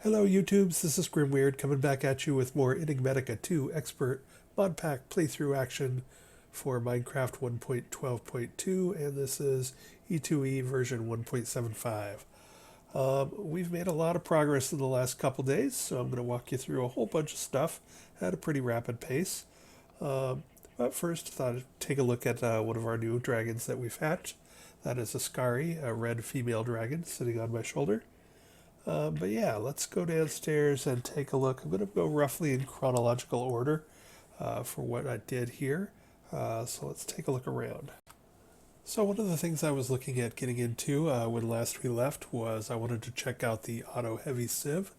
Hello YouTubes, this is Grimweird coming back at you with more Enigmatica 2 Expert Mod Pack playthrough action for Minecraft 1.12.2, and this is E2E version 1.75. We've made a lot of progress in the last couple days, so I'm going to walk you through a whole bunch of stuff at a pretty rapid pace. But first, I thought I'd take a look at one of our new dragons that we've hatched. That is a Skari, a red female dragon, sitting on my shoulder. But yeah, let's go downstairs and take a look. I'm going to go roughly in chronological order for what I did here. So let's take a look around. So one of the things I was looking at getting into when last we left was I wanted to check out the Auto Heavy Sieve.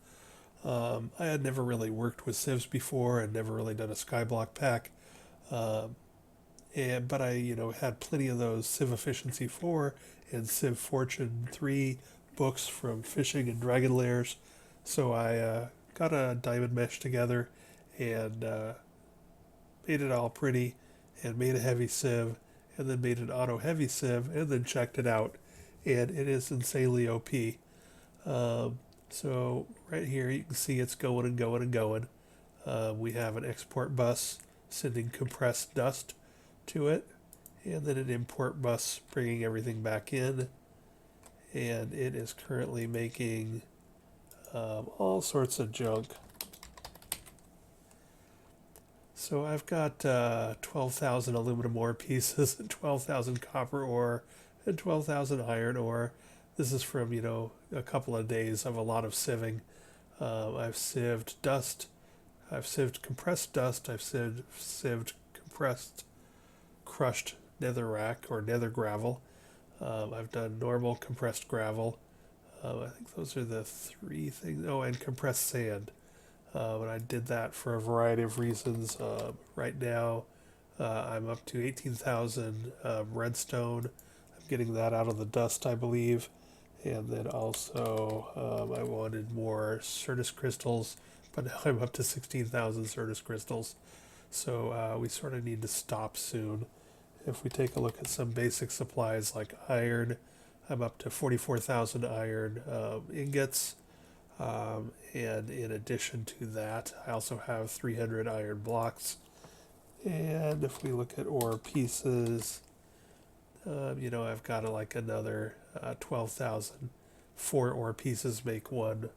I had never really worked with sieves before and never really done a skyblock pack. But I, had plenty of those Civ Efficiency 4 and Civ Fortune 3 books from fishing and dragon lairs. So I got a diamond mesh together and made it all pretty and made a heavy sieve and then made an auto heavy sieve and then checked it out. And it is insanely OP. So right here you can see it's going and going and going. We have an export bus sending compressed dust to it, and then an import bus bringing everything back in, and it is currently making all sorts of junk. So I've got 12,000 aluminum ore pieces and 12,000 copper ore and 12,000 iron ore. This is from, a couple of days of a lot of sieving. I've sieved dust, I've sieved compressed dust, I've sieved compressed crushed netherrack or nether gravel. I've done normal compressed gravel. I think those are the three things. Oh, and compressed sand. And I did that for a variety of reasons. Right now, I'm up to 18,000 redstone. I'm getting that out of the dust, I believe. And then also, I wanted more Certus crystals, but now I'm up to 16,000 Certus crystals. So we sort of need to stop soon. If we take a look at some basic supplies like iron, I'm up to 44,000 iron ingots. And in addition to that, I also have 300 iron blocks. And if we look at ore pieces, I've got like another 12,000. 4 ore pieces make one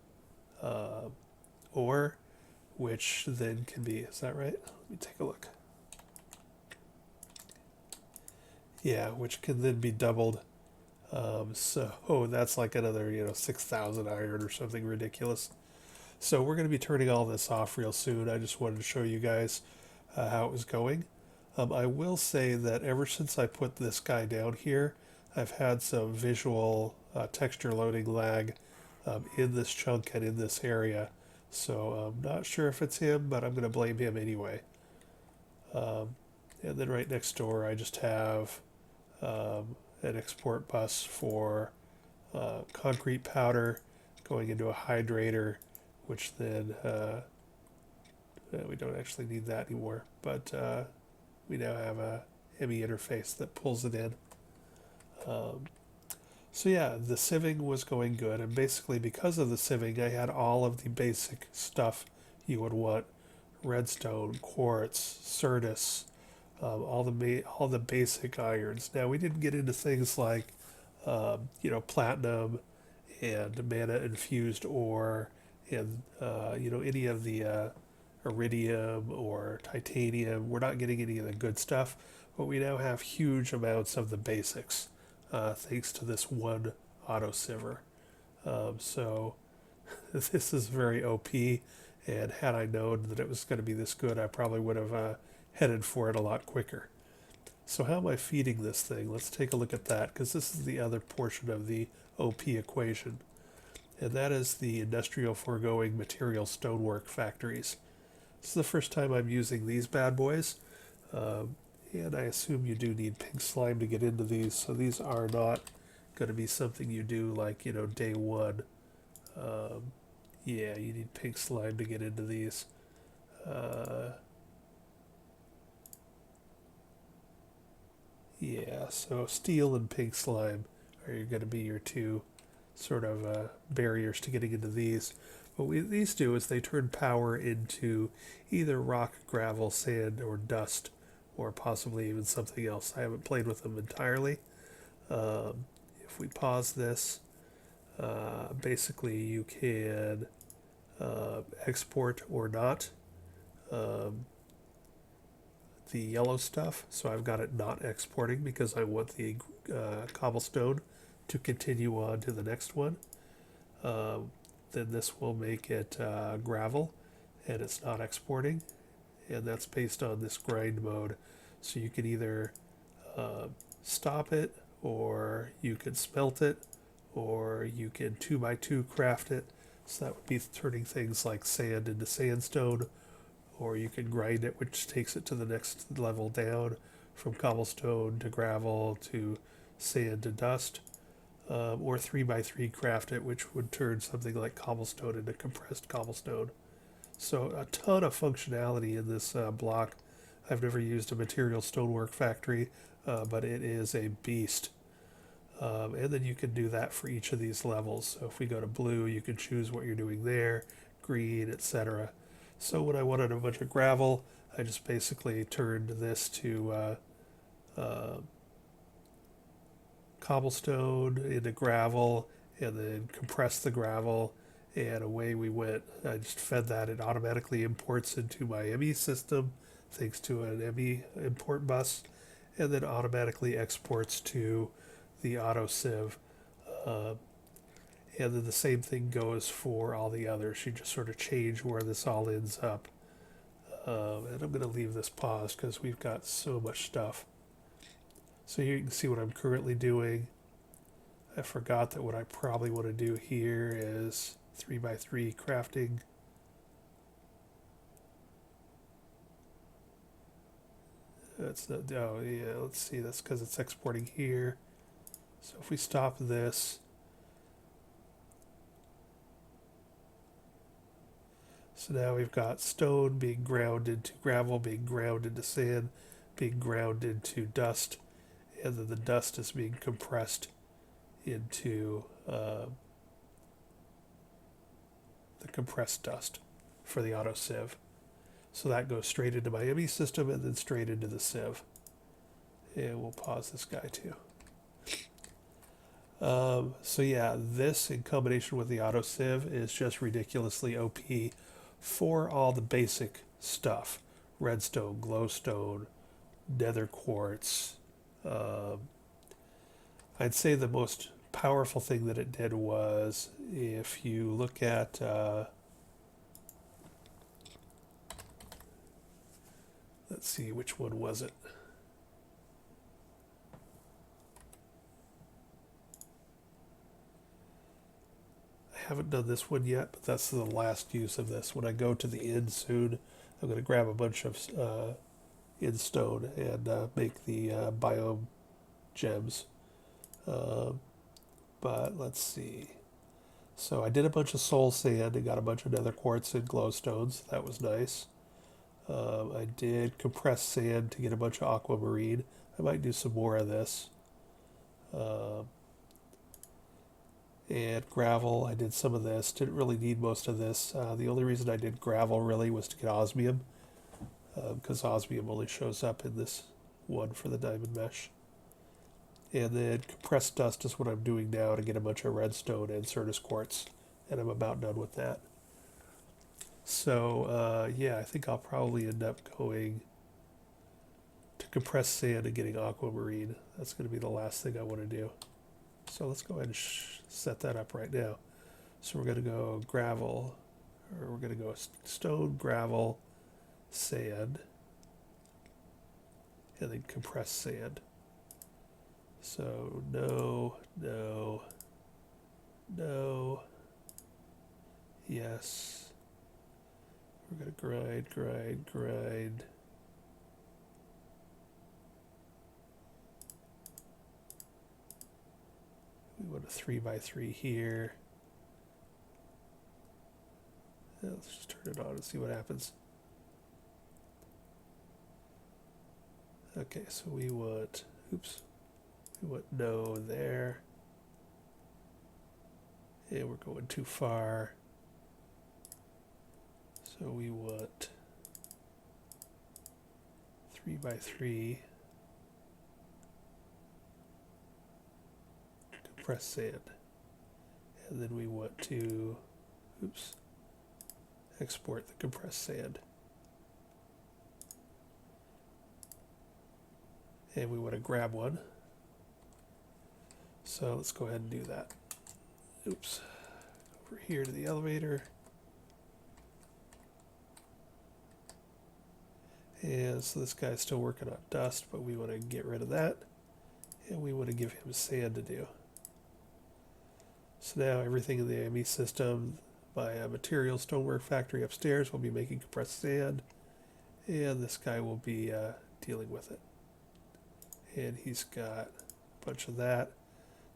ore, which then can be, is that right? Let me take a look. Yeah, which can then be doubled. So that's like another, 6,000 iron or something ridiculous. So we're going to be turning all this off real soon. I just wanted to show you guys how it was going. I will say that ever since I put this guy down here, I've had some visual texture loading lag in this chunk and in this area. So I'm not sure if it's him, but I'm going to blame him anyway. And then right next door, I just have an export bus for concrete powder going into a hydrator, which then we don't actually need that anymore, but we now have a HEMI interface that pulls it in. So yeah, the sieving was going good, and basically because of the sieving, I had all of the basic stuff you would want: redstone, quartz, Certus, all the basic irons. Now we didn't get into things like platinum and mana infused ore and any of the iridium or titanium. We're not getting any of the good stuff, but we now have huge amounts of the basics thanks to this one auto siever. So this is very OP, and had I known that it was going to be this good, I probably would have headed for it a lot quicker. So how am I feeding this thing? Let's take a look at that, because this is the other portion of the OP equation, and that is the Industrial Foregoing Material StoneWork Factories. This is the first time I'm using these bad boys, and I assume you do need pink slime to get into these, so these are not going to be something you do like, day one. Yeah, you need pink slime to get into these. Yeah, so steel and pink slime are going to be your two sort of barriers to getting into these. What these do is they turn power into either rock, gravel, sand, or dust, or possibly even something else. I haven't played with them entirely. If we pause this, basically you can export or not um, the yellow stuff. So I've got it not exporting because I want the cobblestone to continue on to the next one. Um, then this will make it gravel, and it's not exporting, and that's based on this grind mode. So you can either stop it, or you can smelt it, or you can 2x2 craft it. So that would be turning things like sand into sandstone, or you can grind it, which takes it to the next level down from cobblestone to gravel to sand to dust. Or 3x3 craft it, which would turn something like cobblestone into compressed cobblestone. So a ton of functionality in this block. I've never used a Material StoneWork Factory, but it is a beast. And then you can do that for each of these levels. So if we go to blue, you can choose what you're doing there, green, etc. So when I wanted a bunch of gravel, I just basically turned this to cobblestone into gravel, and then compressed the gravel, and away we went. I just fed that. It automatically imports into my ME system thanks to an ME import bus, and then automatically exports to the Auto Sieve. Uh, and then the same thing goes for all the others. You just sort of change where this all ends up. And I'm going to leave this paused because we've got so much stuff. So here you can see what I'm currently doing. I forgot that what I probably want to do here is 3x3 crafting. That's not, oh yeah, let's see, that's because it's exporting here. So if we stop this, so now we've got stone being ground into gravel, being ground into sand, being ground into dust, and then the dust is being compressed into the compressed dust for the auto sieve. So that goes straight into my ME system and then straight into the sieve. And we'll pause this guy too. So yeah, this in combination with the auto sieve is just ridiculously OP for all the basic stuff. Redstone, glowstone, nether quartz. I'd say the most powerful thing that it did was if you look at let's see, which one was it? I haven't done this one yet, but that's the last use of this. When I go to the inn soon, I'm going to grab a bunch of inn stone and make the biome gems. But let's see. So I did a bunch of soul sand and got a bunch of nether quartz and glowstones. That was nice. I did compressed sand to get a bunch of aquamarine. I might do some more of this. And gravel, I did some of this. Didn't really need most of this. The only reason I did gravel really was to get osmium, because osmium only shows up in this one for the diamond mesh. And then compressed dust is what I'm doing now to get a bunch of redstone and Certus quartz, and I'm about done with that. So yeah, I think I'll probably end up going to compressed sand and getting aquamarine. That's going to be the last thing I want to do. So let's go ahead and set that up right now. So we're going to go gravel, or we're going to go stone, gravel, sand, and then compressed sand. So no, no, no, yes. We're going to grind, grind, grind. We want a 3x3 here. Let's just turn it on and see what happens. Okay, so we want, oops, we want no there. And we're going too far. So we want 3 by 3 compressed sand. And then we want to, oops, export the compressed sand. And we want to grab one. So let's go ahead and do that. Oops. Over here to the elevator. And so this guy's still working on dust, but we want to get rid of that. And we want to give him sand to do. So now everything in the AME system, my Material StoneWork Factory upstairs will be making compressed sand. And this guy will be dealing with it. And he's got a bunch of that.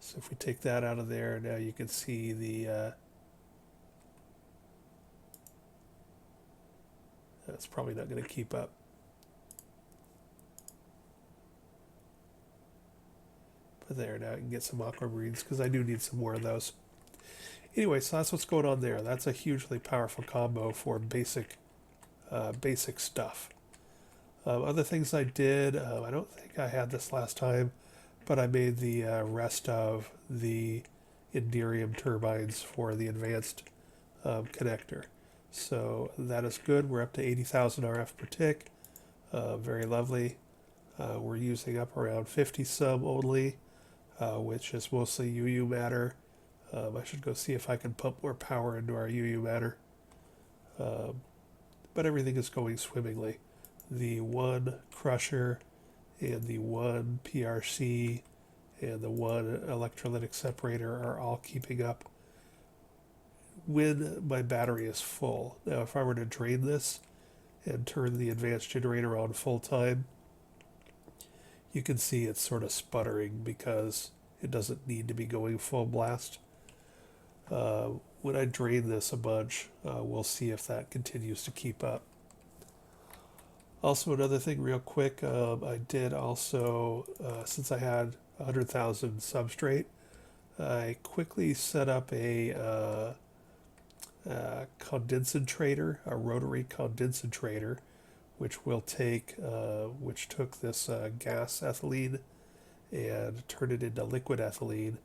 So if we take that out of there, now you can see the, that's probably not going to keep up. But there, now I can get some aquamarines because I do need some more of those. Anyway, so that's what's going on there. That's a hugely powerful combo for basic stuff. Other things I did, I don't think I had this last time, but I made the rest of the Inderium turbines for the advanced connector. So that is good. We're up to 80,000 RF per tick. Very lovely. We're using up around 50 some only, which is mostly UU matter. I should go see if I can pump more power into our UU matter. But everything is going swimmingly. The one crusher and the one PRC and the one electrolytic separator are all keeping up when my battery is full. Now, if I were to drain this and turn the advanced generator on full time, you can see it's sort of sputtering because it doesn't need to be going full blast. When I drain this a bunch, we'll see if that continues to keep up. Also, another thing real quick, I did also, since I had 100,000 substrate, I quickly set up a condensator, a rotary condensator, which will take, which took this gas ethylene and turned it into liquid ethylene.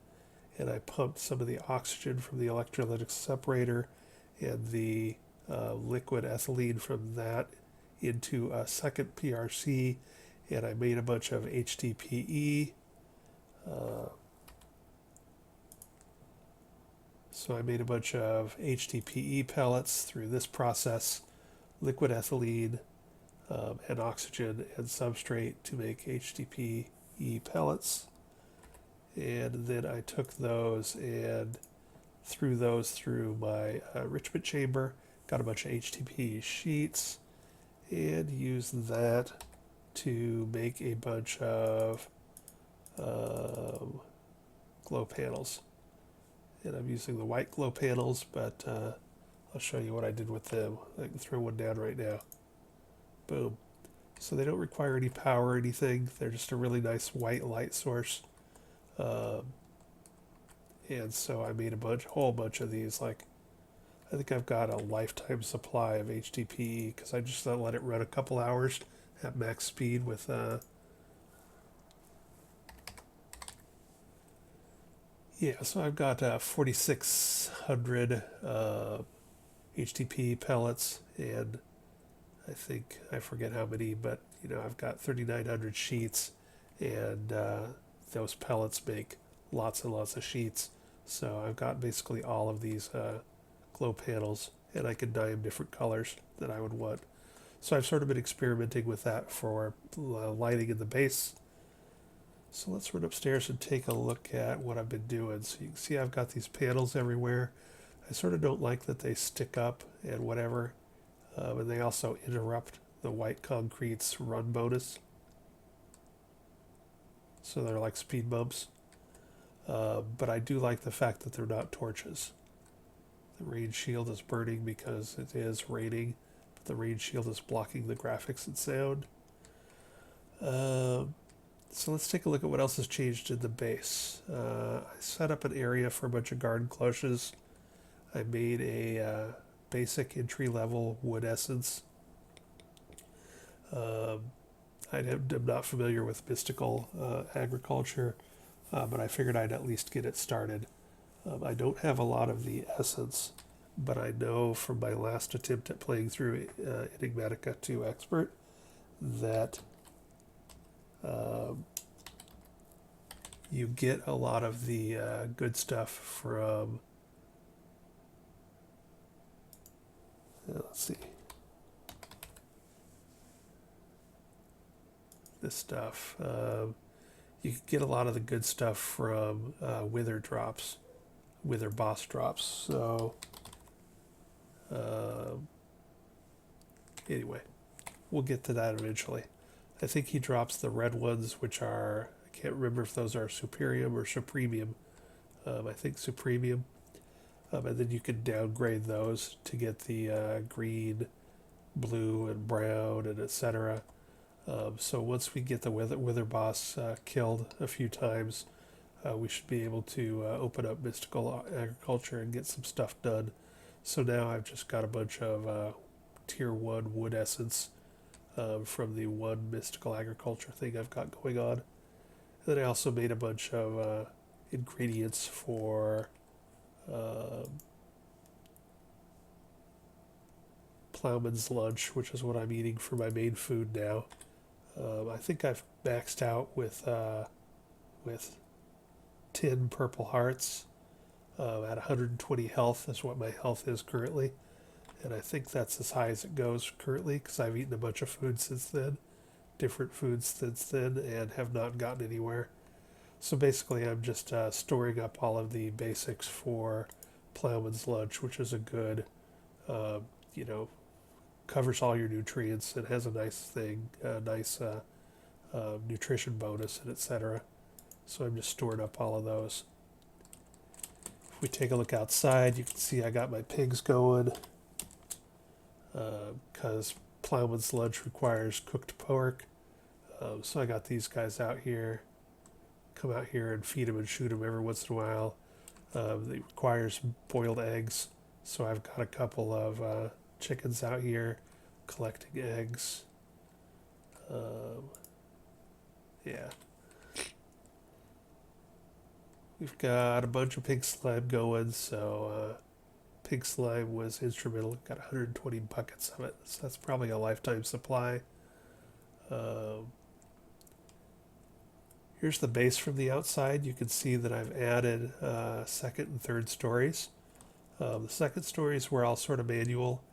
And I pumped some of the oxygen from the electrolytic separator and the liquid ethylene from that into a second PRC, and I made a bunch of HDPE. So I made a bunch of HDPE pellets through this process, liquid ethylene and oxygen and substrate to make HDPE pellets. And then I took those and threw those through my enrichment chamber, got a bunch of HDPE sheets, and use that to make a bunch of glow panels. And I'm using the white glow panels, but I'll show you what I did with them. I can throw one down right now. Boom. So they don't require any power or anything. They're just a really nice white light source. And so I made a whole bunch of these. Like, I think I've got a lifetime supply of HDPE because I just let it run a couple hours at max speed with yeah, so I've got 4,600 HDPE pellets, and I forget how many, but I've got 3,900 sheets, and those pellets make lots and lots of sheets. So I've got basically all of these glow panels, and I can dye them different colors that I would want. So I've sort of been experimenting with that for lighting in the base. So let's run upstairs and take a look at what I've been doing. So you can see I've got these panels everywhere. I sort of don't like that they stick up and whatever. And they also interrupt the white concrete's run bonus. So they're like speed bumps. But I do like the fact that they're not torches. The rain shield is burning because it is raining, but the rain shield is blocking the graphics and sound. So let's take a look at what else has changed in the base. I set up an area for a bunch of garden cloches. I made a basic entry-level wood essence. Um, I'm not familiar with mystical agriculture, but I figured I'd at least get it started. I don't have a lot of the essence, but I know from my last attempt at playing through Enigmatica 2 Expert that you get a lot of the good stuff from, let's see, this stuff. You can get a lot of the good stuff from wither drops, wither boss drops. So anyway, we'll get to that eventually. I think he drops the red ones, which are, I can't remember if those are Superium or Supremium. I think Supremium. And then you can downgrade those to get the green, blue, and brown, and etc. So once we get the wither boss killed a few times, we should be able to open up mystical agriculture and get some stuff done. So now I've just got a bunch of tier 1 wood essence from the one mystical agriculture thing I've got going on. And then I also made a bunch of ingredients for Plowman's Lunch, which is what I'm eating for my main food now. I think I've maxed out with 10 purple hearts at 120 health. That's what my health is currently. And I think that's as high as it goes currently because I've eaten a bunch of food since then, different foods since then, and have not gotten anywhere. So basically, I'm just storing up all of the basics for Plowman's Lunch, which is a good, you know, covers all your nutrients and has a nice thing, nice nutrition bonus, and etc. So I'm just storing up all of those. If we take a look outside, you can see I got my pigs going because Plowman's Lunch requires cooked pork. So I got these guys out here. Come out here and feed them and shoot them every once in a while. It requires boiled eggs. So I've got a couple of chickens out here collecting eggs. Yeah. We've got a bunch of pig slime going, so pig slime was instrumental. Got 120 buckets of it, so that's probably a lifetime supply. Here's the base from the outside. You can see that I've added second and third stories. The second stories were all sort of manual.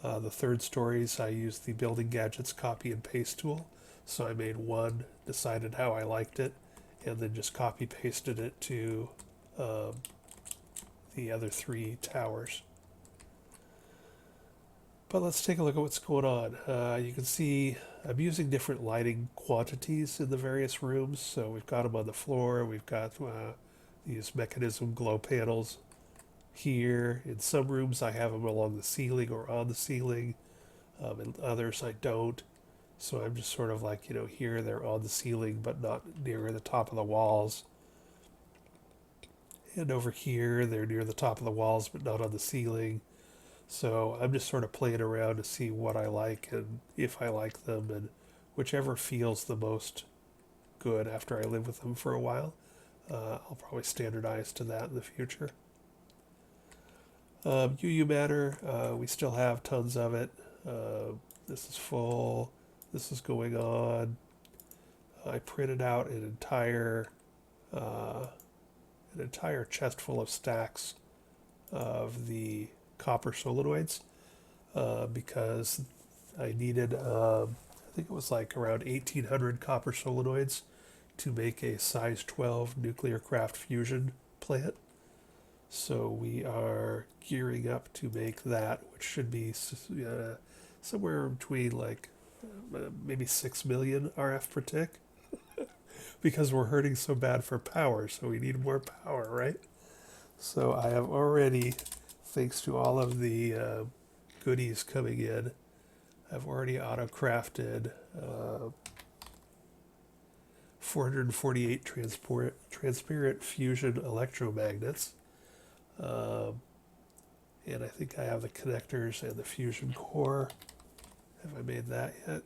The third stories, I used the Building Gadgets copy and paste tool. So I made one, decided how I liked it, and then just copy pasted it to the other 3 towers. But let's take a look at what's going on. You can see I'm using different lighting quantities in the various rooms. So we've got them on the floor. We've got these mechanism glow panels here. In some rooms I have them along the ceiling or on the ceiling. In others I don't. So I'm just sort of like, you know, here they're on the ceiling but not near the top of the walls. And over here they're near the top of the walls but not on the ceiling. So I'm just sort of playing around to see what I like and if I like them, and whichever feels the most good after I live with them for a while. I'll probably standardize to that in the future. UU matter, we still have tons of it. This is full. This is going on. I printed out an entire chest full of stacks of the copper solenoids because I needed, I think it was like around 1,800 copper solenoids to make a size 12 nuclear craft fusion plant. So we are gearing up to make that, which should be somewhere between like maybe 6 million RF per tick because we're hurting so bad for power, so we need more power, right? So I have already, thanks to all of the goodies coming in, I've already auto-crafted 448 transparent fusion electromagnets. Um, and I think I have the connectors and the fusion core. Have I made that yet?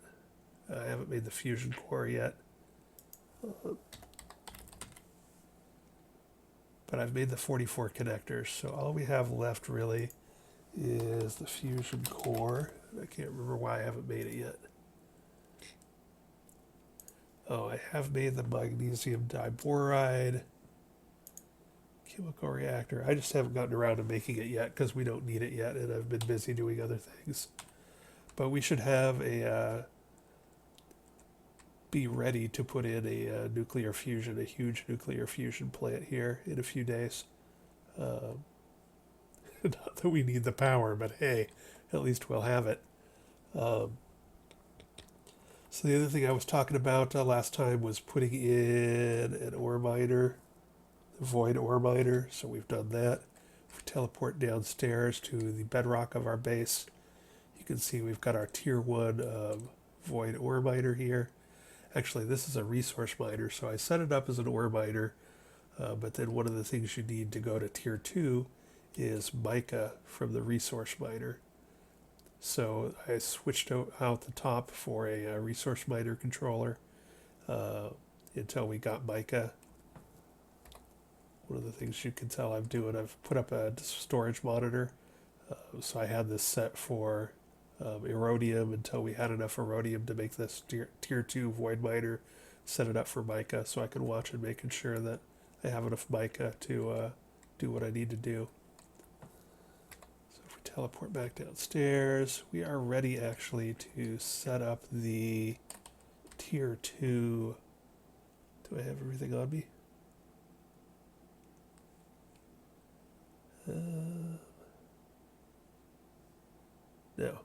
I haven't made the fusion core yet. But I've made the 44 connectors, so all we have left really is the fusion core. I can't remember why I haven't made it yet. Oh, I have made the magnesium diboride chemical reactor. I just haven't gotten around to making it yet because we don't need it yet, and I've been busy doing other things. But we should have be ready to put in a nuclear fusion, a huge nuclear fusion plant here in a few days. Not that we need the power, but hey, at least we'll have it. Um, so the other thing I was talking about last time was putting in an ore miner, the void ore miner. So we've done that. If we teleport downstairs to the bedrock of our base, you can see we've got our tier 1 void ore miner here. Actually, this is a resource miner, so I set it up as an ore miner, but then one of the things you need to go to tier 2 is mica from the resource miner. So I switched out the top for a resource miner controller until we got mica. One of the things you can tell I'm doing, I've put up a storage monitor. So I had this set for erodium until we had enough erodium to make this tier 2 void miner, set it up for mica so I can watch and making sure that I have enough mica to do what I need to do. So if we teleport back downstairs, we are ready actually to set up the tier 2. Do I have everything on me? No.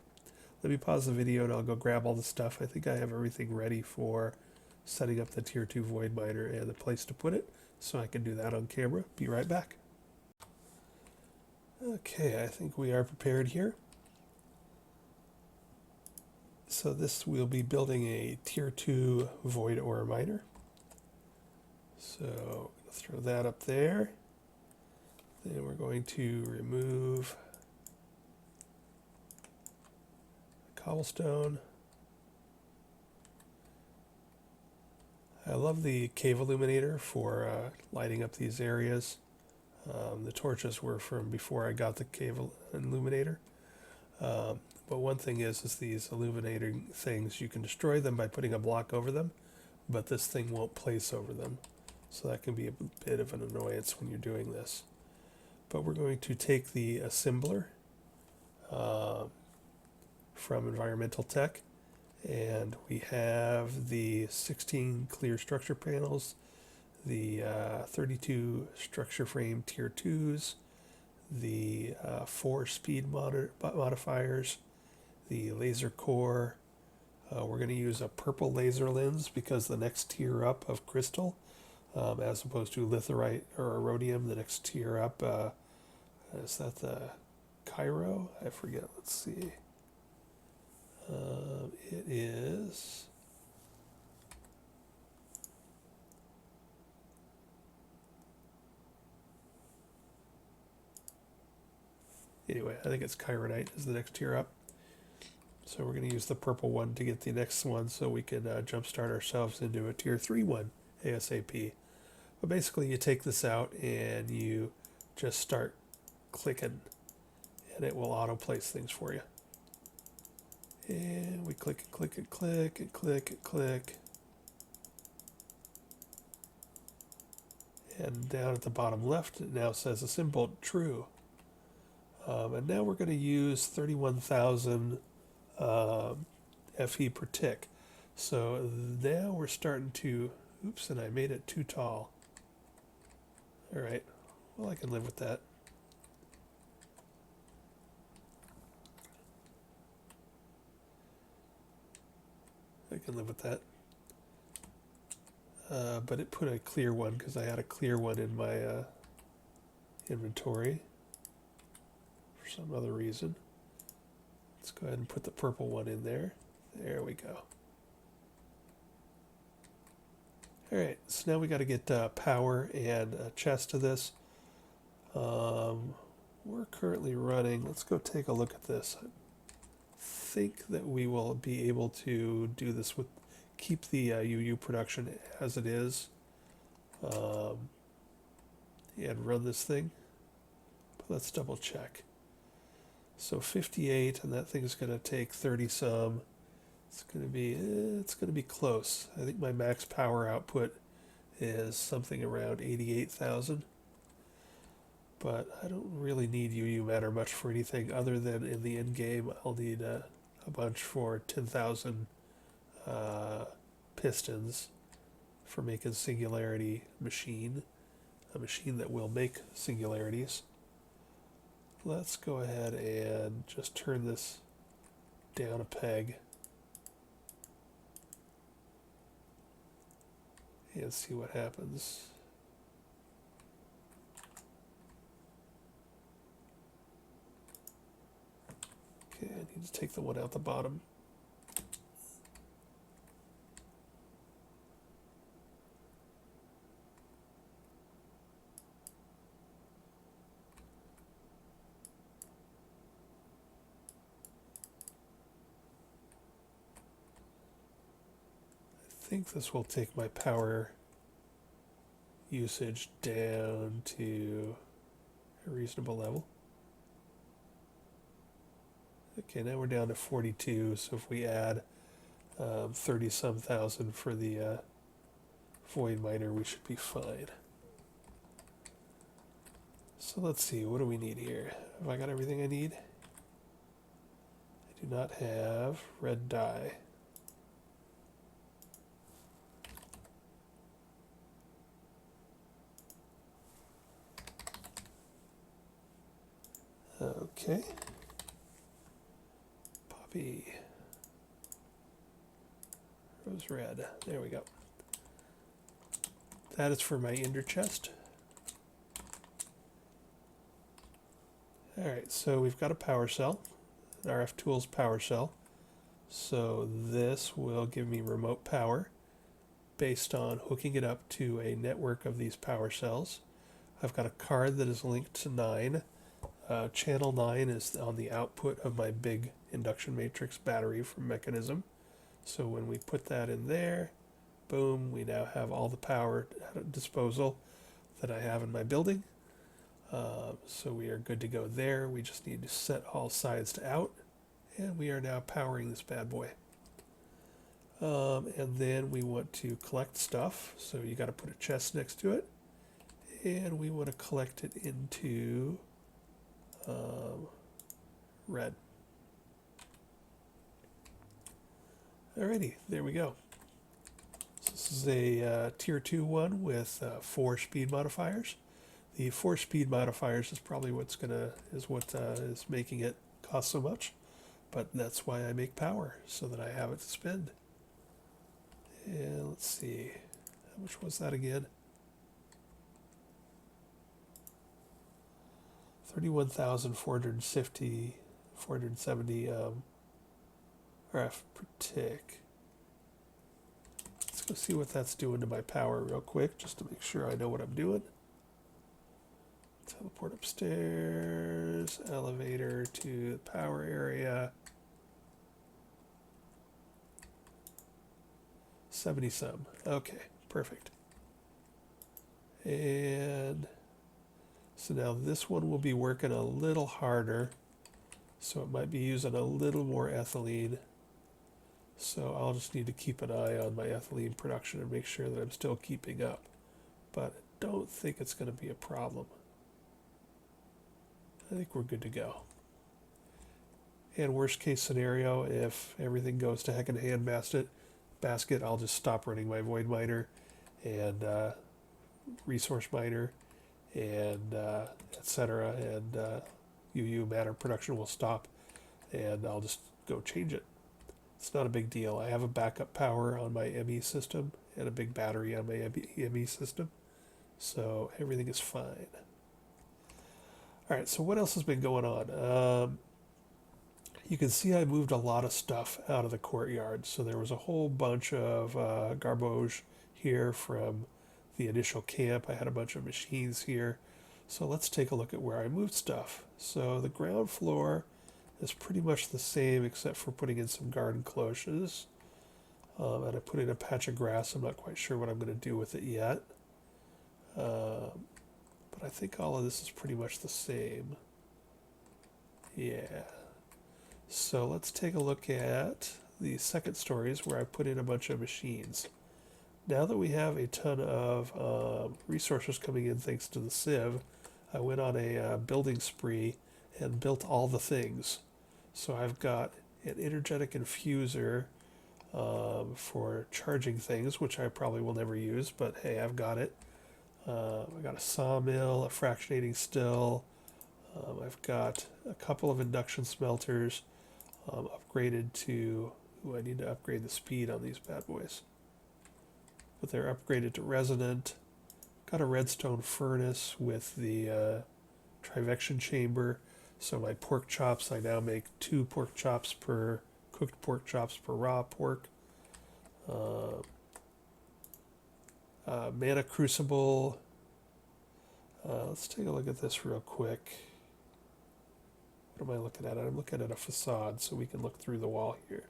Let me pause the video and I'll go grab all the stuff. I think I have everything ready for setting up the tier 2 void miner and the place to put it, so I can do that on camera. Be right back. Okay, I think we are prepared here. So this will be building a tier 2 void ore miner. So throw that up there. Then we're going to remove cobblestone. I love the cave illuminator for lighting up these areas. The torches were from before I got the cave illuminator. But one thing is these illuminating things, you can destroy them by putting a block over them, but this thing won't place over them. So that can be a bit of an annoyance when you're doing this. But we're going to take the assembler from Environmental Tech, and we have the 16 clear structure panels, the 32 structure frame tier 2s, the 4 speed modifiers, the laser core. We're going to use a purple laser lens because the next tier up of crystal, as opposed to litherite or erodium, the next tier up, is that the Cairo? I forget. Let's see. It is. Anyway, I think it's Chironite is the next tier up. So we're going to use the purple one to get the next one so we can jumpstart ourselves into a tier 3 one ASAP. But basically you take this out and you just start clicking and it will auto place things for you. And we click and click and click and click and click. And down at the bottom left it now says assembled true. And now we're going to use 31,000 FE per tick. So now we're starting to, oops, and I made it too tall. All right, well, I can live with that. I can live with that. But it put a clear one because I had a clear one in my inventory for some other reason. Let's go ahead and put the purple one in there. There we go. All right, so now we got to get power and a chest to this. We're currently running. Let's go take a look at this. I think that we will be able to do this with keep the UU production as it is, and run this thing. But let's double check. So 58, and that thing's going to take 30 some. It's going to be close. I think my max power output is something around 88,000. But I don't really need UU matter much for anything other than in the end game. I'll need a bunch for 10,000 pistons for making singularity machine, a machine that will make singularities. Let's go ahead and just turn this down a peg and see what happens. Okay, I need to take the one out the bottom. I think this will take my power usage down to a reasonable level. Okay, now we're down to 42, so if we add 30-some thousand for the void miner, we should be fine. So let's see, what do we need here? Have I got everything I need? I do not have red dye. Okay. Poppy. Rose red. There we go. That is for my ender chest. Alright, so we've got a power cell, an RF Tools power cell. So this will give me remote power based on hooking it up to a network of these power cells. I've got a card that is linked to 9. Channel 9 is on the output of my big induction matrix battery from Mechanism. So when we put that in there, boom, we now have all the power at disposal that I have in my building. So we are good to go there. We just need to set all sides to out, and we are now powering this bad boy. And then we want to collect stuff, so you got to put a chest next to it, and we want to collect it into red. Alrighty, there we go. So this is a tier 2 one with 4 speed modifiers. The 4 speed modifiers is probably what is making it cost so much, but that's why I make power, so that I have it to spend. And let's see, how much was that again? 31,470 RF per tick. Let's go see what that's doing to my power real quick, just to make sure I know what I'm doing. Teleport upstairs, elevator to the power area. 70 some. Okay, perfect. And so now this one will be working a little harder, so it might be using a little more ethylene. So I'll just need to keep an eye on my ethylene production and make sure that I'm still keeping up. But I don't think it's going to be a problem. I think we're good to go. And worst case scenario, if everything goes to heck in a handbasket, I'll just stop running my void miner and resource miner and etc. And UU matter production will stop, and I'll just go change it. It's not a big deal. I have a backup power on my ME system and a big battery on my ME system, so everything is fine. All right, so what else has been going on? You can see I moved a lot of stuff out of the courtyard. So there was a whole bunch of garbage here from the initial camp. I had a bunch of machines here. So let's take a look at where I moved stuff. So the ground floor is pretty much the same except for putting in some garden cloches. And I put in a patch of grass. I'm not quite sure what I'm going to do with it yet. But I think all of this is pretty much the same. Yeah. So let's take a look at the second stories where I put in a bunch of machines. Now that we have a ton of resources coming in thanks to the sieve, I went on a building spree and built all the things. So I've got an energetic infuser for charging things, which I probably will never use, but hey, I've got it. I've got a sawmill, a fractionating still. I've got a couple of induction smelters upgraded to... Ooh, I need to upgrade the speed on these bad boys. But they're upgraded to resonant. Got a redstone furnace with the trivection chamber. So my pork chops, I now make 2 pork chops per cooked pork chops per raw pork. Mana crucible. Let's take a look at this real quick. What am I looking at? I'm looking at a facade, so we can look through the wall here.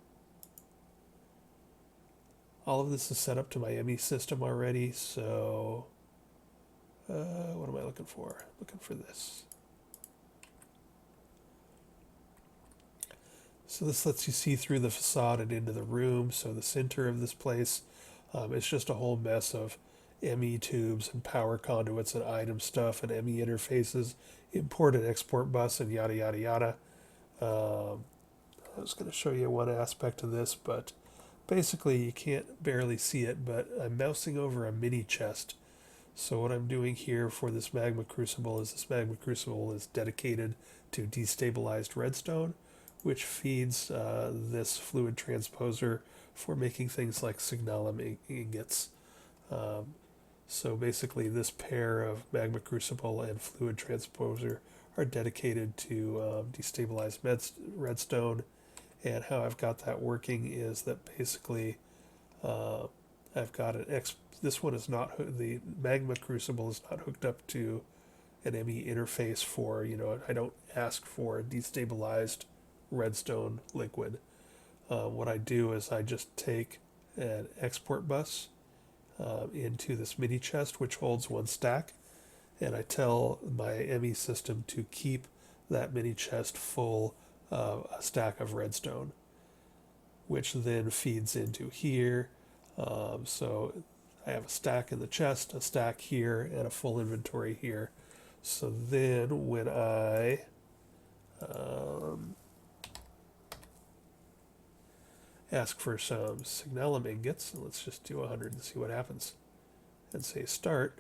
All of this is set up to my ME system already, so what am I looking for? Looking for this. So this lets you see through the facade and into the room. So the center of this place is just a whole mess of ME tubes and power conduits and item stuff and ME interfaces, import and export bus and yada yada yada. I was going to show you one aspect of this, but basically you can't barely see it, but I'm mousing over a mini chest. So what I'm doing here for this magma crucible is dedicated to destabilized redstone, which feeds this fluid transposer for making things like signalum ingots. So basically this pair of magma crucible and fluid transposer are dedicated to destabilized redstone. And how I've got that working is that basically I've got this one is not, the magma crucible is not hooked up to an ME interface for, I don't ask for destabilized redstone liquid. What I do is I just take an export bus into this mini chest, which holds 1 stack, and I tell my ME system to keep that mini chest full of a stack of redstone, which then feeds into here. So I have a stack in the chest, a stack here, and a full inventory here. So then when I ask for some signalum ingots, and let's just do 100 and see what happens, and say start,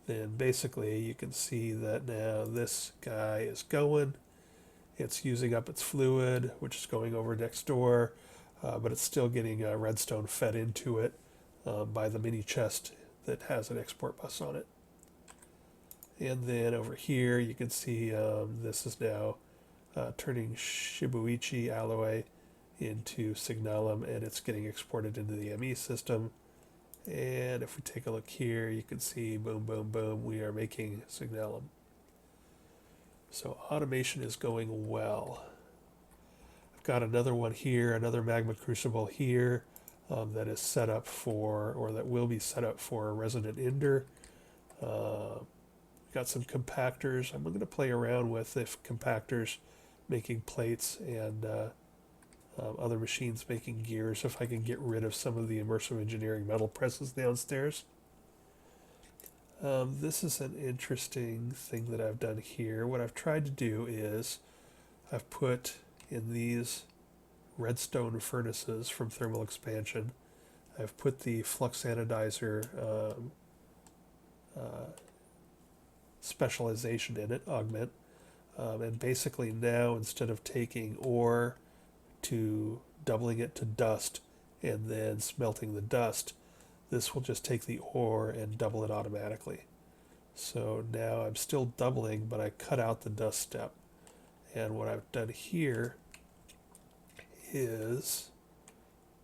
then basically you can see that now this guy is going. It's using up its fluid, which is going over next door, but it's still getting redstone fed into it by the mini chest that has an export bus on it. And then over here you can see this is now turning Shibuichi alloy into signalum, and it's getting exported into the ME system. And if we take a look here, you can see boom, boom, boom, we are making signalum. So automation is going well. I've got another one here, another magma crucible here that is set up for, or that will be set up for, a resonant ender. Got some compactors. I'm going to play around with if compactors making plates and other machines making gears, if I can get rid of some of the immersive engineering metal presses downstairs. This is an interesting thing that I've done here. What I've tried to do is I've put in these redstone furnaces from thermal expansion, I've put the flux anodizer specialization in it, augment, and basically now instead of taking ore to doubling it to dust and then smelting the dust, this will just take the ore and double it automatically. So now I'm still doubling, but I cut out the dust step. And what I've done here is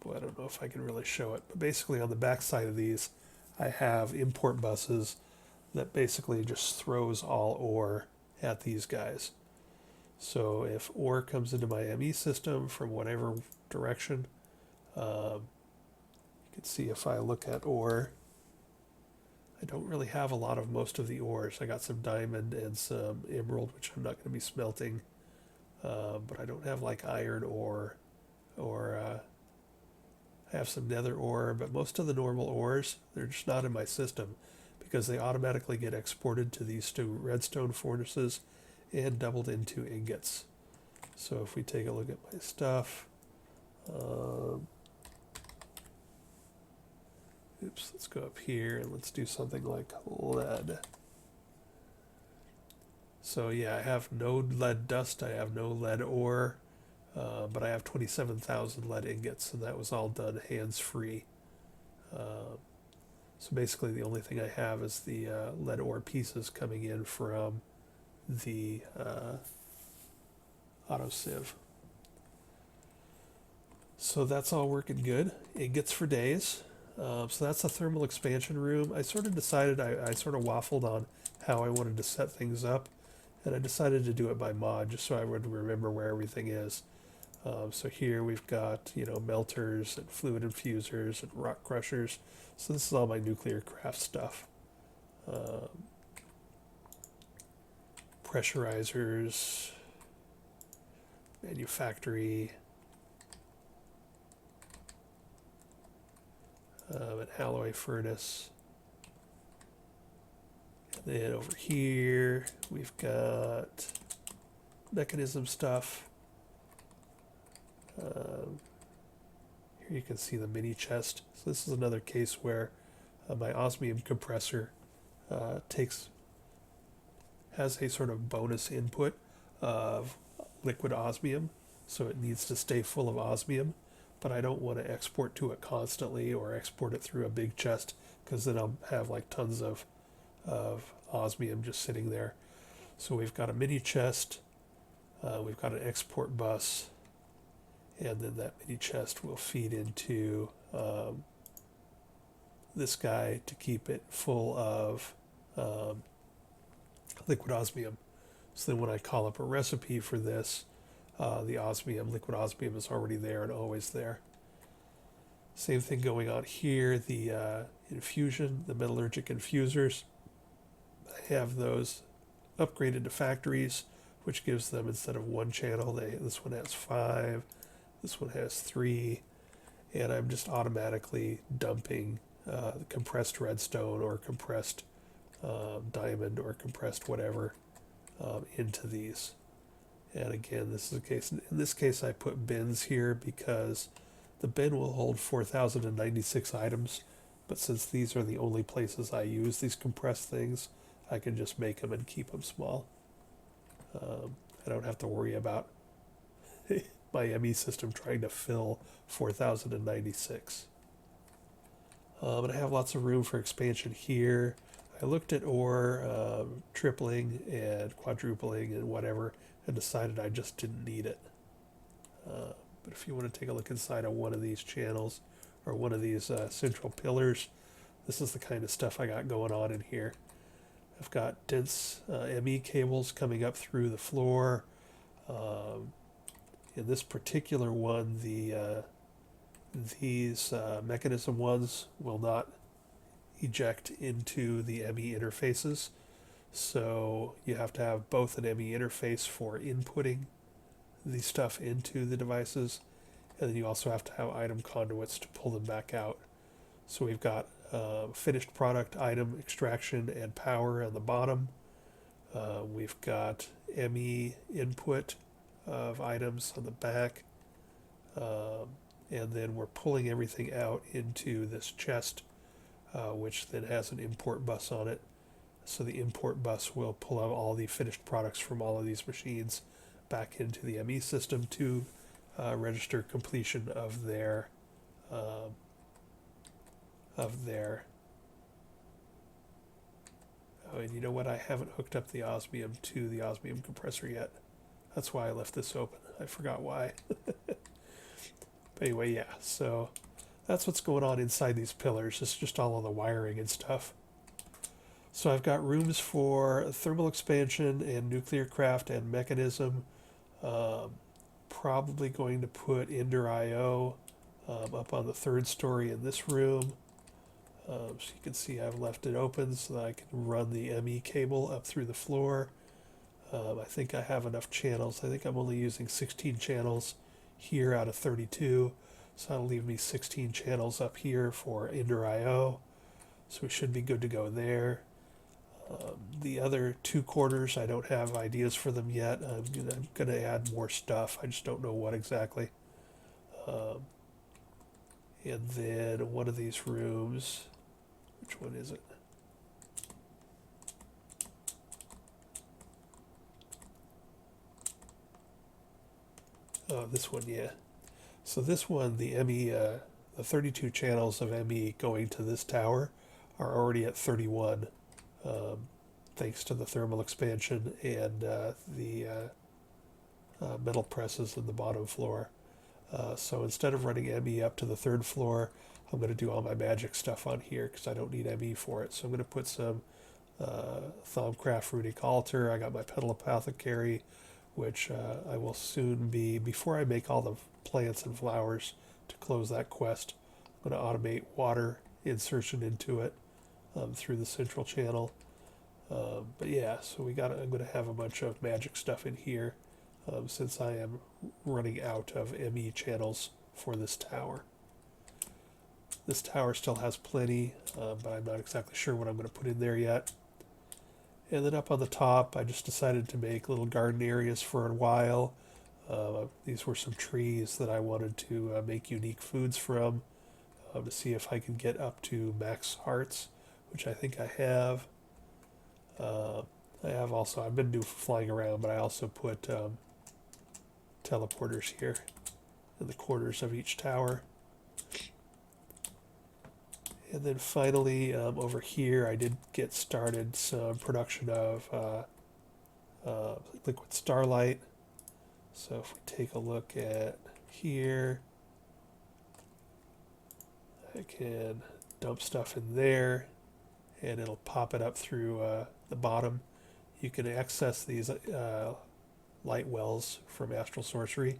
Boy, I don't know if I can really show it, but basically on the back side of these, I have import buses that basically just throws all ore at these guys. So if ore comes into my ME system from whatever direction, you can see if I look at ore, I don't really have a lot of most of the ores. I got some diamond and some emerald, which I'm not going to be smelting, but I don't have like iron ore or I have some nether ore, but most of the normal ores, they're just not in my system because they automatically get exported to these two redstone furnaces and doubled into ingots. So if we take a look at my stuff, oops, let's go up here and let's do something like lead. So yeah, I have no lead dust, I have no lead ore, but I have 27,000 lead ingots, and that was all done hands-free. So basically the only thing I have is the lead ore pieces coming in from the Auto Sieve. So that's all working good. Ingots for days. So that's a thermal expansion room. I sort of decided, I sort of waffled on how I wanted to set things up, and I decided to do it by mod just so I would remember where everything is. So here we've got, melters and fluid infusers and rock crushers. So this is all my nuclear craft stuff. Pressurizers, manufactory, an alloy furnace. And then over here we've got mechanism stuff. Here you can see the mini chest. So this is another case where my osmium compressor has a sort of bonus input of liquid osmium, so it needs to stay full of osmium, but I don't want to export to it constantly or export it through a big chest because then I'll have like tons of osmium just sitting there. So we've got a mini chest, we've got an export bus, and then that mini chest will feed into this guy to keep it full of liquid osmium. So then when I call up a recipe for this, the liquid osmium is already there and always there. Same thing going on here, the infusion, the metallurgic infusers. I have those upgraded to factories, which gives them, instead of one channel, this one has 5, this one has 3, and I'm just automatically dumping compressed redstone or compressed diamond or compressed whatever into these. And again, this is a case. In this case, I put bins here because the bin will hold 4,096 items, but since these are the only places I use these compressed things, I can just make them and keep them small. I don't have to worry about my ME system trying to fill 4,096. And I have lots of room for expansion here. I looked at ore tripling and quadrupling and whatever and decided I just didn't need it. But if you want to take a look inside of one of these channels or one of these central pillars, this is the kind of stuff I got going on in here. I've got dense ME cables coming up through the floor. In this particular one, these mechanism ones will not eject into the ME interfaces. So you have to have both an ME interface for inputting the stuff into the devices, and then you also have to have item conduits to pull them back out. So we've got finished product, item extraction, and power on the bottom. We've got ME input of items on the back, and then we're pulling everything out into this chest, which then has an import bus on it. So the import bus will pull out all the finished products from all of these machines back into the ME system to register completion of their Oh, and you know what? I haven't hooked up the osmium to the osmium compressor yet. That's why I left this open. I forgot why. But Anyway, yeah, so that's what's going on inside these pillars. It's just all of the wiring and stuff. So I've got rooms for thermal expansion and nuclear craft and mechanism. Um, Probably going to put Ender IO up on the third story in this room. So you can see I've left it open so that I can run the ME cable up through the floor. I think I have enough channels. I think I'm only using 16 channels here out of 32. So that'll leave me 16 channels up here for Ender IO. So we should be good to go there. The other two quarters, I don't have ideas for them yet. I'm gonna add more stuff. I just don't know what exactly. Um, and then one of these rooms, which one is it? Oh, this one, yeah. So this one, the ME, the 32 channels of ME going to this tower are already at 31, thanks to the thermal expansion and the metal presses in the bottom floor. So instead of running ME up to the third floor, I'm going to do all my magic stuff on here because I don't need ME for it. So I'm going to put some Thaumcraft Runic Altar. I got my Petal Apothecary, which I will soon be, before I make all the plants and flowers to close that quest, I'm going to automate water insertion into it through the central channel. But yeah, so I'm going to have a bunch of magic stuff in here since I am running out of ME channels for this tower. This tower still has plenty, but I'm not exactly sure what I'm going to put in there yet. And then up on the top, I just decided to make little garden areas for a while. These were some trees that I wanted to make unique foods from to see if I can get up to max hearts, which I think I have. I've been flying around, but I also put teleporters here in the corners of each tower. And then finally, over here, I did get started some production of liquid starlight. So if we take a look at here, I can dump stuff in there, and it'll pop it up through the bottom. You can access these light wells from Astral Sorcery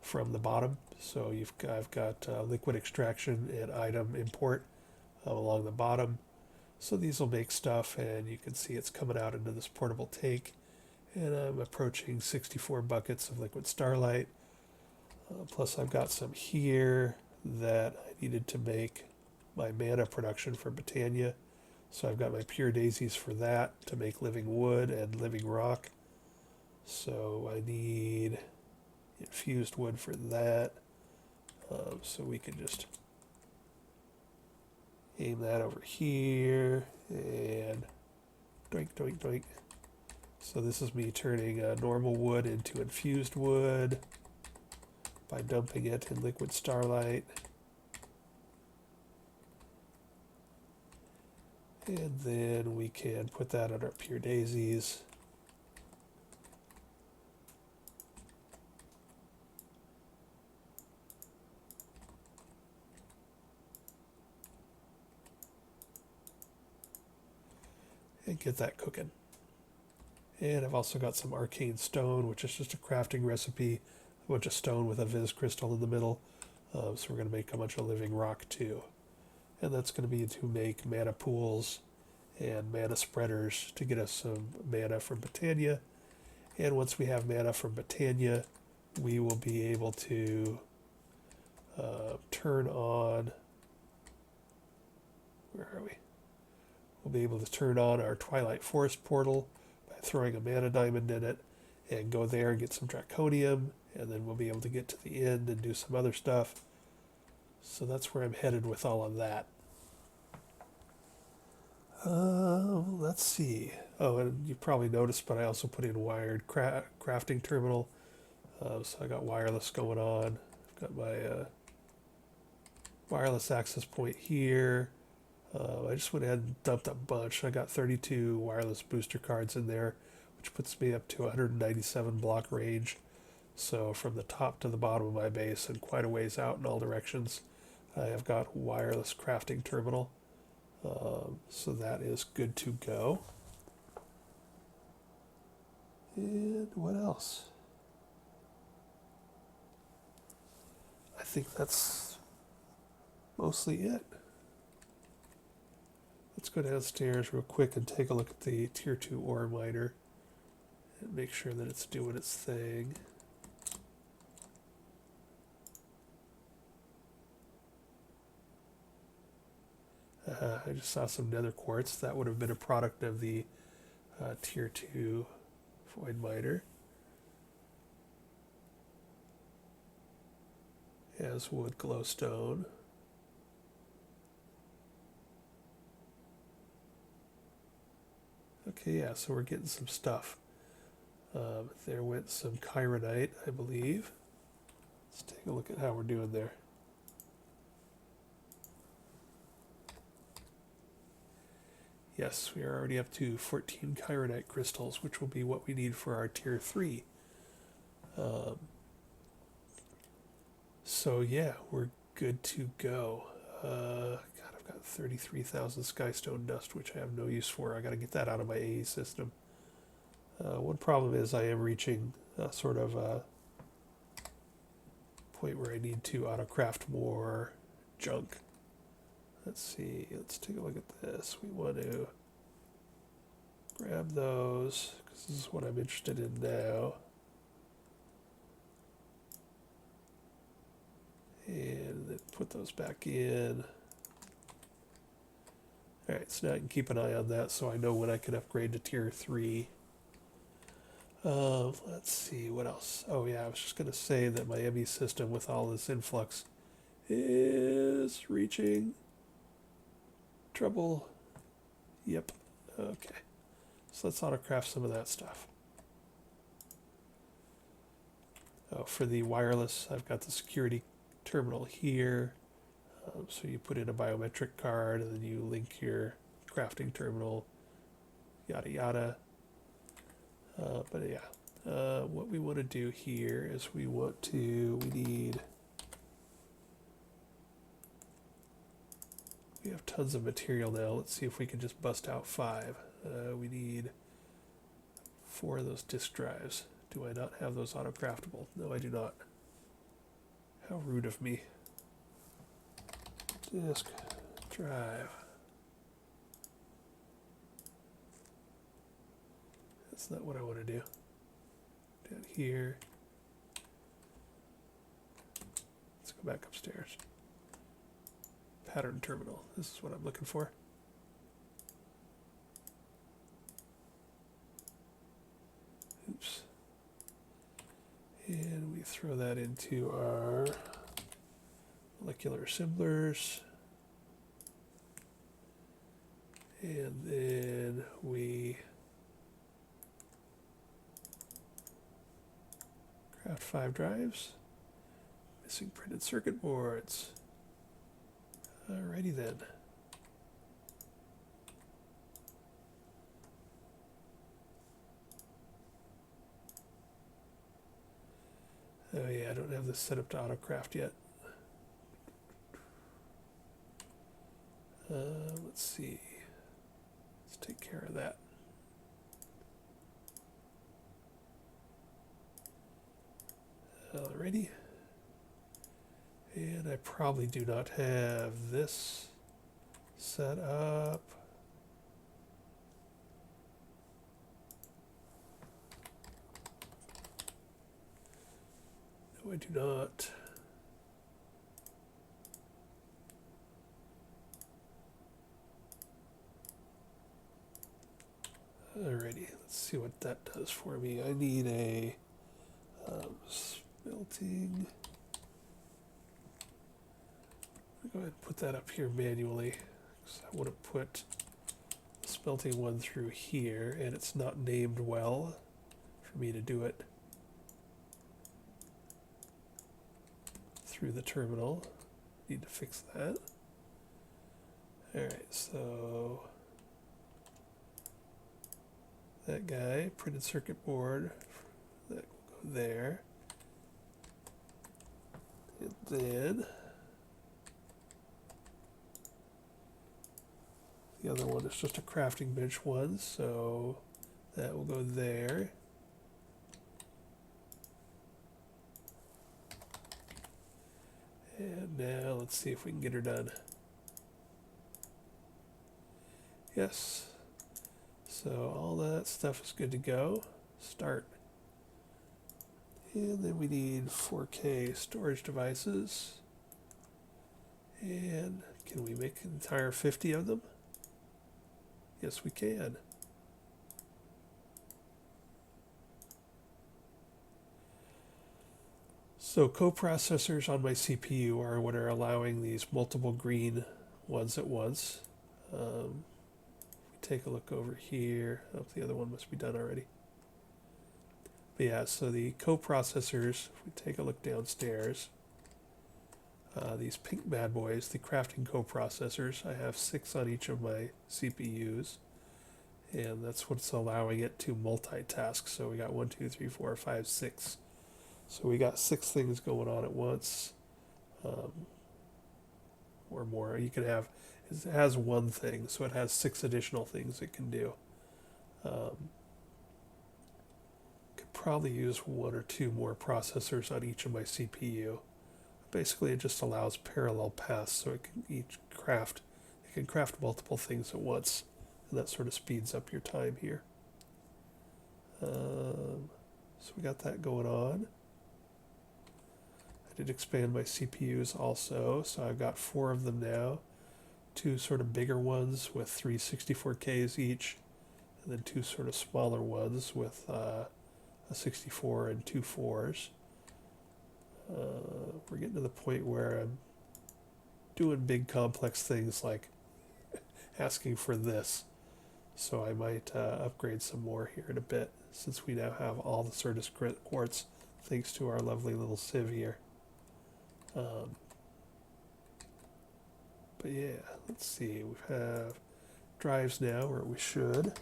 from the bottom. So I've got liquid extraction and item import along the bottom. So these will make stuff, and you can see it's coming out into this portable tank. And I'm approaching 64 buckets of liquid starlight. Plus I've got some here that I needed to make my mana production for Britannia. So I've got my pure daisies for that to make living wood and living rock. So I need infused wood for that. So we can just aim that over here and doink, doink, doink. So this is me turning normal wood into infused wood by dumping it in liquid starlight. And then we can put that on our pure daisies. And get that cooking. And I've also got some arcane stone, which is just a crafting recipe, a bunch of stone with a Viz crystal in the middle. So we're going to make a bunch of living rock too. And that's going to be to make mana pools and mana spreaders to get us some mana from Britannia. And once we have mana from Britannia, we will be able to turn on, where are we? We'll be able to turn on our Twilight Forest portal by throwing a mana diamond in it and go there and get some draconium, and then we'll be able to get to the end and do some other stuff. So that's where I'm headed with all of that. Let's see. Oh, and you probably noticed, but I also put in wired crafting terminal. So I got wireless going on. I've got my wireless access point here. I just went ahead and dumped a bunch. I got 32 wireless booster cards in there, which puts me up to 197 block range. So from the top to the bottom of my base and quite a ways out in all directions, I have got wireless crafting terminal. So that is good to go. And what else? I think that's mostly it. Let's go downstairs real quick and take a look at the Tier 2 ore miner and make sure that it's doing its thing. I just saw some nether quartz. That would have been a product of the Tier 2 void miner. As wood glowstone. Okay, yeah, so we're getting some stuff. There went some chironite, I believe. Let's take a look at how we're doing there. Yes, we are already up to 14 chironite crystals, which will be what we need for our Tier 3. So yeah, we're good to go. God, I've got 33,000 skystone dust, which I have no use for. I got to get that out of my AE system. One problem is I am reaching sort of a point where I need to autocraft more junk. Let's see, let's take a look at this. We want to grab those, because this is what I'm interested in now. And then put those back in. Alright, so now I can keep an eye on that so I know when I can upgrade to Tier 3. Let's see, what else? Oh yeah, I was just going to say that my ME system with all this influx is reaching trouble. Yep. Okay. So let's autocraft some of that stuff. Oh, for the wireless, I've got the security terminal here. So you put in a biometric card and then you link your crafting terminal, yada yada. But yeah, what we want to do here is we have tons of material now. Let's see if we can just bust out 5. We need 4 of those disk drives. Do I not have those auto-craftable? No, I do not. How rude of me. Disk drive. That's not what I want to do. Down here. Let's go back upstairs. Pattern terminal. This is what I'm looking for. Oops. And we throw that into our molecular assemblers. And then we craft 5 drives. Missing printed circuit boards. Alrighty then. Oh yeah, I don't have this set up to autocraft yet. Let's see. Let's take care of that. Alrighty. And I probably do not have this set up. No, I do not. Alrighty, let's see what that does for me. I need a smelting. Go ahead and put that up here manually, because I want to put the smelting one through here, and it's not named well for me to do it through the terminal. Need to fix that. Alright, so that guy, printed circuit board, that will go there. Then the other one is just a crafting bench one, so that will go there. And now let's see if we can get her done. Yes. So all that stuff is good to go. Start. And then we need 4K storage devices. And can we make an entire 50 of them? Yes, we can. So coprocessors on my CPU are what are allowing these multiple green ones at once. Take a look over here. Oh, the other one must be done already. But yeah, so the coprocessors, if we take a look downstairs, these pink bad boys, the crafting coprocessors, I have 6 on each of my CPUs. And that's what's allowing it to multitask. So we got 1, 2, 3, 4, 5, 6. So we got 6 things going on at once, or more. You can have, it has one thing, so it has 6 additional things it can do. Could probably use 1 or 2 more processors on each of my CPU. Basically, it just allows parallel paths, so it can craft multiple things at once, and that sort of speeds up your time here. So we got that going on. I did expand my CPUs also, so I've got 4 of them now. 2 sort of bigger ones with 3 64Ks each, and then 2 sort of smaller ones with a 64 and 2 4s. We're getting to the point where I'm doing big complex things like asking for this. So I might upgrade some more here in a bit, since we now have all the Certus quartz thanks to our lovely little sieve here. But yeah, let's see, we have drives now, or we should.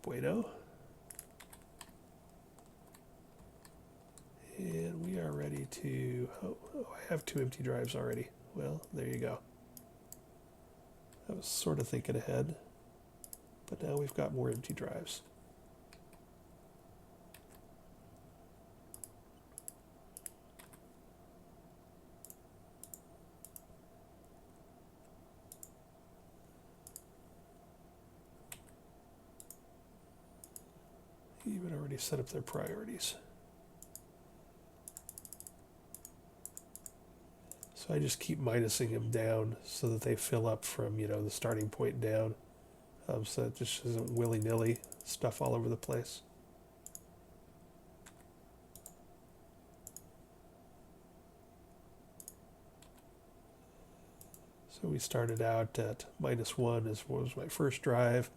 Bueno. And we are ready to, oh, I have 2 empty drives already. Well, there you go. I was sort of thinking ahead, but now we've got more empty drives. Even already set up their priorities. So I just keep minusing them down so that they fill up from, the starting point down. So it just isn't willy-nilly stuff all over the place. So we started out at -1 was my first drive,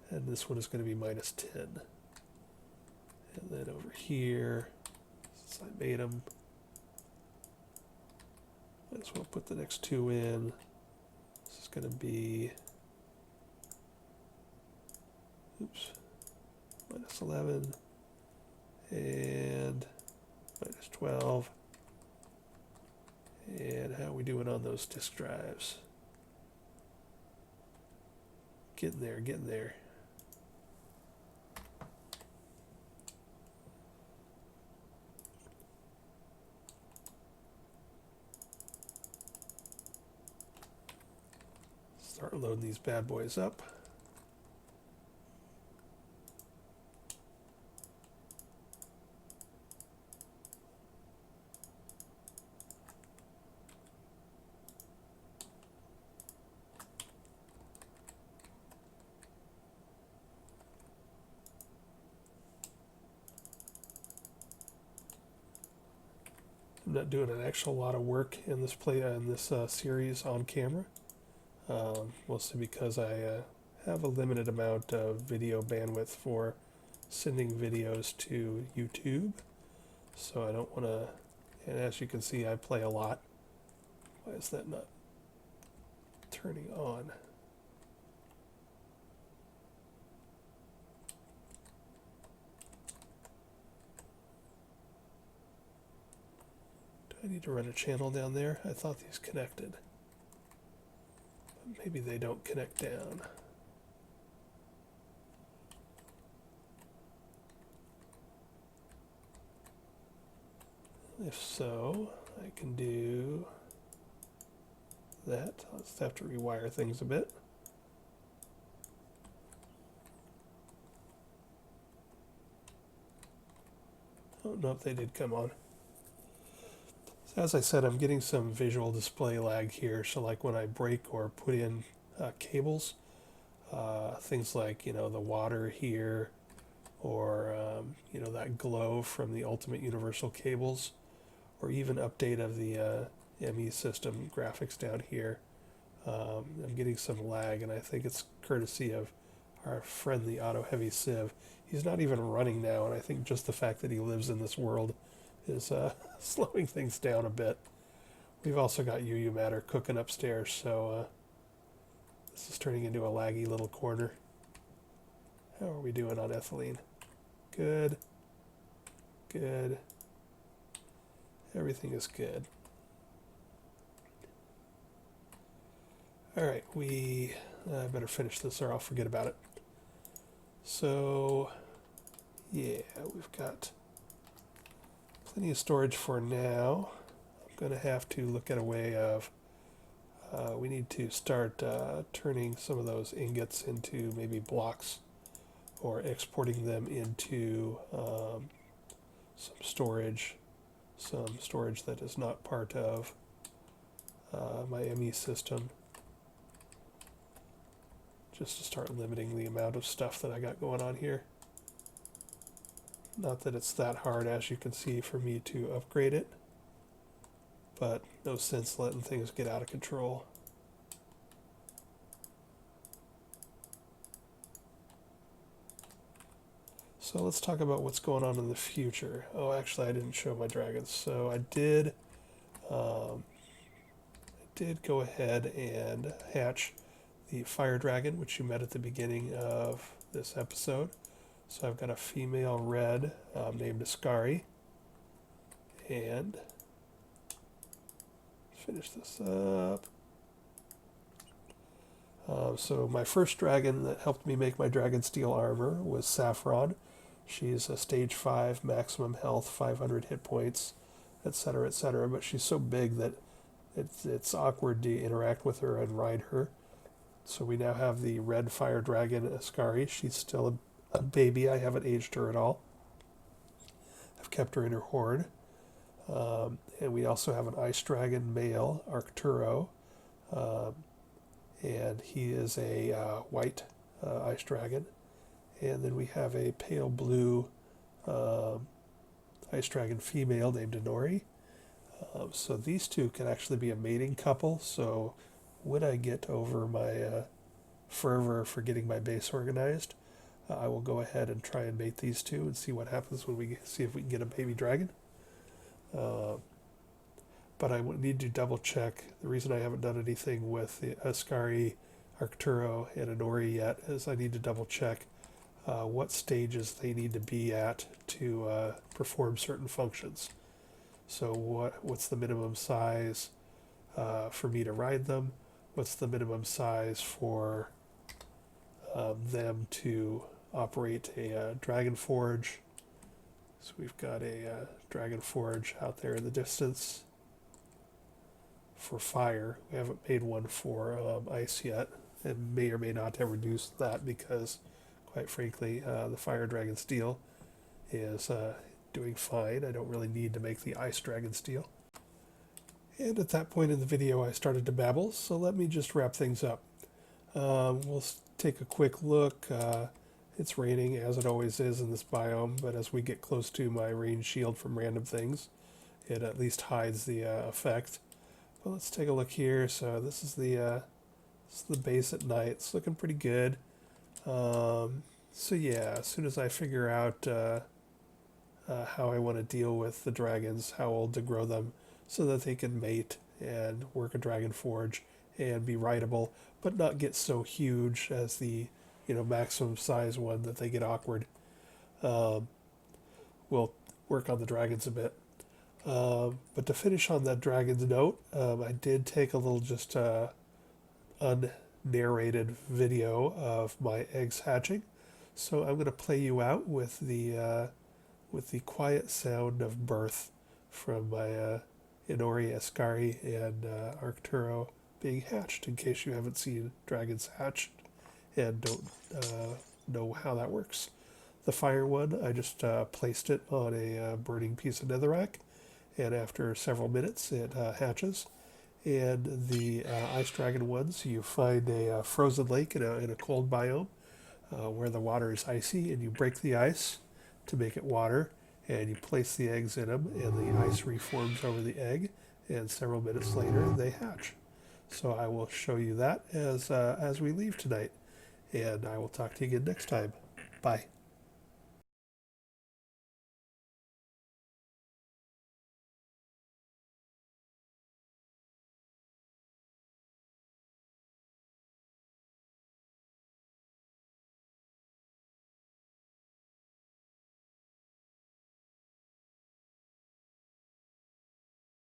and this one is going to be -10. And then over here, since I made them, might as well put the next 2 in. This is going to be, -11 and -12. And how are we doing on those disk drives? Getting there, getting there. Start loading these bad boys up. I'm not doing an actual lot of work in this series on camera, mostly because I have a limited amount of video bandwidth for sending videos to YouTube, so I don't want to. And as you can see, I play a lot. Why is that not turning on? I need to run a channel down there. I thought these connected. But maybe they don't connect down. If so, I can do that. I'll just have to rewire things a bit. Oh, nope, they did come on. So as I said, I'm getting some visual display lag here. So like when I break or put in cables, things like, the water here, or, that glow from the Ultimate Universal cables, or even update of the ME system graphics down here. I'm getting some lag, and I think it's courtesy of our friend the Auto Heavy Sieve. He's not even running now, and I think just the fact that he lives in this world is slowing things down a bit. We've also got UU matter cooking upstairs, so this is turning into a laggy little corner. How are we doing on ethylene? Good. Good. Everything is good. All right, we better finish this or I'll forget about it. So, yeah, we've got plenty of storage for now. I'm going to have to look at a way of, we need to start turning some of those ingots into maybe blocks, or exporting them into some storage that is not part of my ME system, just to start limiting the amount of stuff that I got going on here. Not that it's that hard, as you can see, for me to upgrade it, but no sense letting things get out of control. So let's talk about what's going on in the future. Oh, actually, I didn't show my dragons. So I did go ahead and hatch the fire dragon, which you met at the beginning of this episode. So I've got a female red named Ascari. And finish this up. So my first dragon that helped me make my dragon steel armor was Saffron. She's a stage 5, maximum health, 500 hit points, etc., etc. But she's so big that it's awkward to interact with her and ride her. So we now have the red fire dragon Ascari. She's still a baby. I haven't aged her at all. I've kept her in her hoard. And we also have an ice dragon male, Arcturo. And he is a white ice dragon. And then we have a pale blue ice dragon female named Inori. So these two can actually be a mating couple. So when I get over my fervor for getting my base organized, I will go ahead and try and mate these two and see what happens when we see if we can get a baby dragon. But I would need to double check. The reason I haven't done anything with the Ascari, Arcturo, and Inori yet is I need to double check what stages they need to be at to perform certain functions. So what's the minimum size for me to ride them? What's the minimum size for them to operate a dragon forge? So we've got a dragon forge out there in the distance for fire. We haven't made one for ice yet, and may or may not ever do that because, quite frankly, the fire dragon steel is doing fine. I don't really need to make the ice dragon steel. And at that point in the video I started to babble, so let me just wrap things up. We'll take a quick look. It's raining, as it always is in this biome, but as we get close to my rain shield from random things, it at least hides the effect. But let's take a look here. So this is the base at night. It's looking pretty good. So yeah, as soon as I figure out how I want to deal with the dragons, how old to grow them, so that they can mate and work a dragon forge and be rideable, but not get so huge as the maximum size one that they get awkward. We'll work on the dragons a bit. But to finish on that dragon's note, I did take a little just unnarrated video of my eggs hatching. So I'm going to play you out with the quiet sound of birth from my Inori Ascari and Arcturo being hatched, in case you haven't seen dragons hatched and don't know how that works. The fire one, I just placed it on a burning piece of netherrack, and after several minutes it hatches. And the ice dragon ones, you find a frozen lake in a cold biome where the water is icy, and you break the ice to make it water, and you place the eggs in them, and the ice reforms over the egg, and several minutes later they hatch. So I will show you that as we leave tonight, and I will talk to you again next time. Bye.